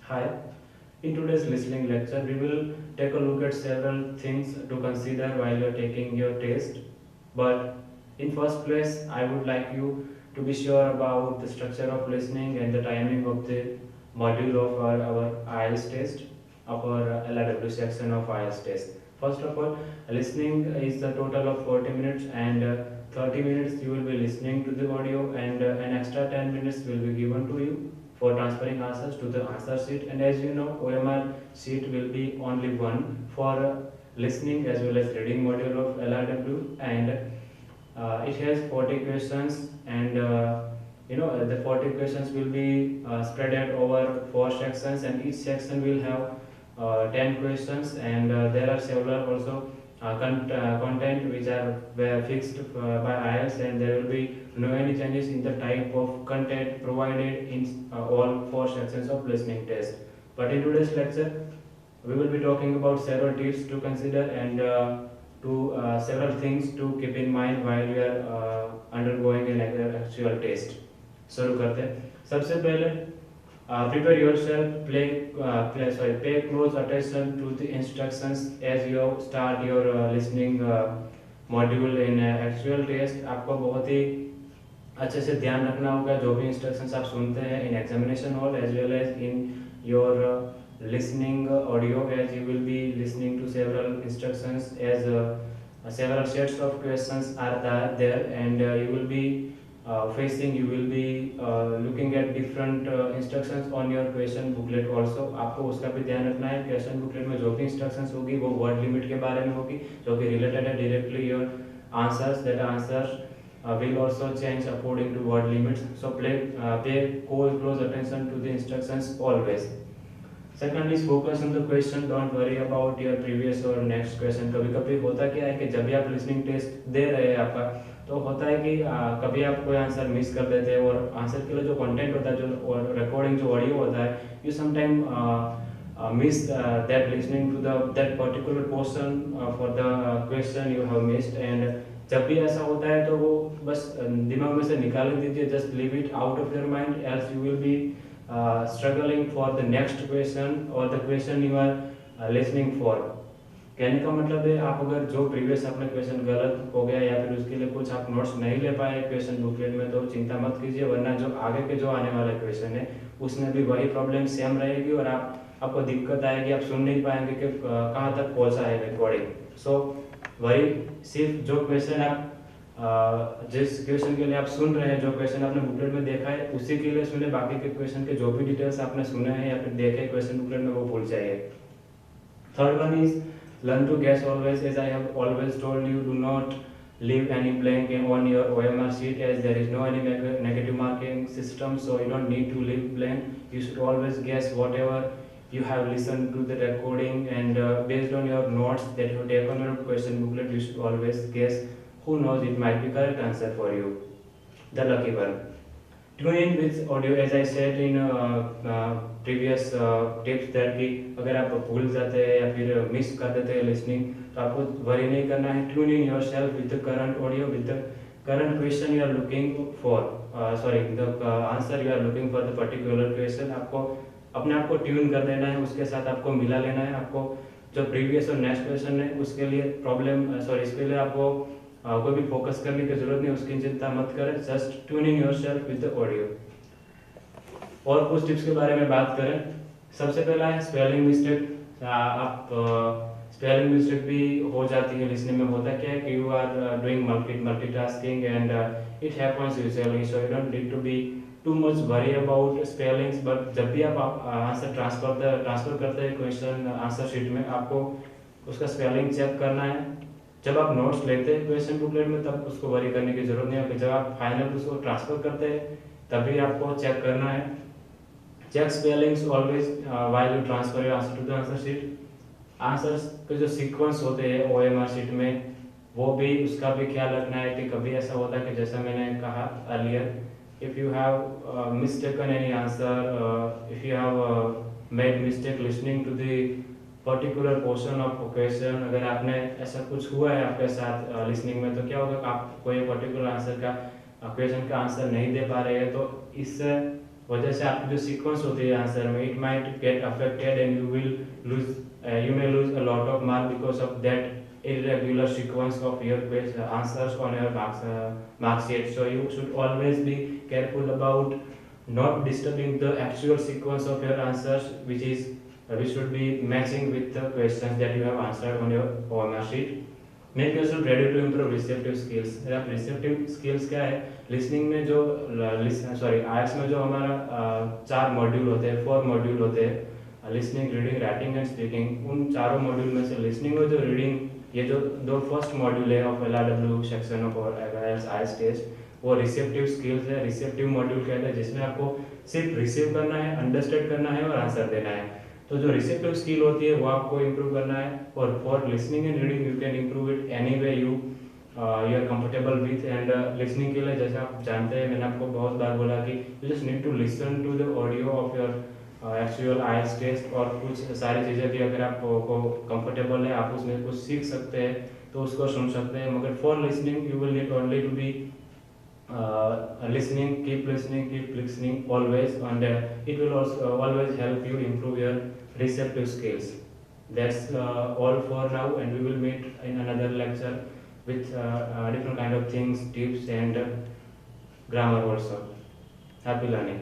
Hi, in today's listening lecture, we will take a look at several things to consider while you're taking your test. But in first place, I would like you to be sure about the structure of listening and the timing of the module of our IELTS test, of our LRW section of IELTS test. First of all, listening is a total of 40 minutes and 30 minutes you will be listening to the audio and an extra 10 minutes will be given to you for transferring answers to the answer sheet. And as you know, OMR sheet will be only one for listening as well as reading module of LRW, and it has 40 questions, and the 40 questions will be spread out over 4 sections, and each section will have 10 questions, and there are several also content which are were fixed by IELTS, and there will be no any changes in the type of content provided in all 4 sections of listening test. But in today's lecture, we will be talking about several tips to consider and to several things to keep in mind while you are undergoing an actual test. शुरू करते हैं। सबसे पहले prepare yourself, pay close attention to the instructions as you start your listening module in actual test। आपको बहुत ही अच्छे से ध्यान रखना होगा जो भी इंस्ट्रक्शंस आप सुनते हैं in examination hall as well as in your listening audio, as you will be listening to several instructions as several sets of questions are there, and you will be you will be looking at different instructions on your question booklet also। आपको उसका भी ध्यान रखना है। Question booklet में जो भी instructions होगी वो वर्ड लिमिट के बारे में होगी जो कि रिलेटेड है directly your answers. That answers will also change according to word limits, so pay close attention to the instructions always। Second is focus on the question, don't worry about your previous or next question। कभी कभी होता क्या है कि जब भी आप listening test दे रहे हैं आपका, तो होता है कि कभी आप कोई आंसर मिस कर देते हैं, और आंसर के लिए जो कंटेंट होता है, जो रिकॉर्डिंग जो ऑडियो होता है, you sometime miss that listening to the that particular portion for the question you have missed। and जब भी ऐसा होता है तो वो बस दिमाग में से निकाल दीजिए, just leave it out of your mind, else you will be struggling for the next question or the question you are listening for। कहने का मतलब है, आप अगर जो प्रीवियस आपने क्वेश्चन गलत हो गया या फिर उसके लिए कुछ आप नोट्स नहीं ले पाए क्वेश्चन बुकलेट में, तो चिंता मत कीजिए, वरना जो आगे के जो आने वाला क्वेश्चन है उसमें भी वही प्रॉब्लम सेम रहेगी और आपको दिक्कत आएगी, आप सुन नहीं पाएंगे कि कहाँ तक पहुँचा है रिकॉर्डिंग। सो वही सिर्फ जो क्वेश्चन आप जिस क्वेश्चन के लिए आप सुन रहे हैं, जो क्वेश्चन आपने बुकलेट में देखा है उसी के लिए सुने, बाकी के क्वेश्चन के जो भी डिटेल्स आपने सुने हैं या फिर देखे क्वेश्चन बुकलेट में वो भूल जाइए। Third one is learn to guess always, as I have always told you, do not leave any blank on your OMR sheet, as there is no any negative marking system, so you don't need to leave blank, you should always guess whatever you have listened to the recording, and based on your notes that you take on your question booklet, you should always guess, who knows, it might be correct answer for you, the lucky one। Tune in with audio, as I said in previous tips that कि अगर आप भूल जाते हैं या फिर miss कर देते हैं लिसनिंग, तो आपको वरी नहीं करना है। Tune in yourself with the current audio, with the current question you are looking for, the answer you are looking for the particular question. आपको अपने आप को ट्यून कर देना है, उसके साथ आपको मिला लेना है। आपको जो प्रीवियस और नेक्स्ट क्वेश्चन है उसके लिए इसके लिए आपको कोई भी फोकस करने की जरूरत नहीं, उसकी चिंता मत करें, just tune in yourself with the audio. और कुछ टिप्स के बारे में बात करें, सबसे पहला है स्पेलिंग मिस्टेक। आप स्पेलिंग मिस्टेक भी हो जाती है लिसनिंग में। होता क्या है कि you are doing multitasking and it happens usually, so you don't need to be too much worry about spellings. But जब भी आप आंसर ट्रांसफर करते हैं क्वेश्चन आंसर शीट में, आपको उसका स्पेलिंग चेक करना है। जब आप नोट्स लेते हैं क्वेश्चन बुकलेट में तब उसको वरी करने की जरूरत नहीं है, जब आप फाइनल उसको ट्रांसफर करते हैं तभी आपको चेक करना है। Check spellings always while you transfer your answer to the answer sheet. Answers के जो सीक्वेंस होते हैं ओएमआर शीट में, वो भी उसका भी ख्याल रखना है कि कभी ऐसा होता है कि जैसा मैंने कहा earlier, if you have mistaken any answer, if you have made mistake listening to the particular portion of question, अगर आपने ऐसा कुछ हुआ है आपके साथ लिसनिंग में, तो क्या होगा, आप कोई पर्टिकुलर आंसर का क्वेश्चन का आंसर नहीं दे पा रहे हैं, तो इससे वजह से आपकी जो सीक्वेंस होती है आंसर में, it might get affected and you will lose, you may lose a lot of mark because of that irregular sequence of your answers on your mark sheet. So you should always be careful about not disturbing the actual sequence of your answers, which should be matching with the questions that you have answered on your mark sheet. Make yourself ready to improve receptive skills. अब receptive skills क्या है, listening में जो arts में जो हमारा 4 module होते हैं, 4 मॉड्यूल होते हैं, listening, reading, writing and speaking. उन चारों मॉड्यूल में से लिसनिंग और जो रीडिंग, ये जो दो फर्स्ट मॉड्यूल है of LRW section of IELTS test, वो रिसेप्टिव स्किल्स है। रिसेप्टिव मॉड्यूल कहते हैं जिसमें आपको सिर्फ रिसीव करना है, अंडरस्टैंड करना है और आंसर देना है। तो जो रिसेप्टिव स्किल होती है वो आपको इम्प्रूव करना है। और for listening and reading you can improve it any way you are comfortable with. And listening के लिए जैसे आप जानते हैं, मैंने आपको बहुत बार बोला कि you just need to listen to the audio of your actual IELTS test, और कुछ सारी चीज़ें भी अगर आपको कंफर्टेबल है, आप उसमें कुछ सीख सकते हैं तो उसको सुन सकते हैं। मगर for listening you will need only to be listening, keep listening always, and it will also always help you improve your receptive skills. That's all for now, and we will meet in another lecture with different kind of things, tips and grammar also. Happy learning.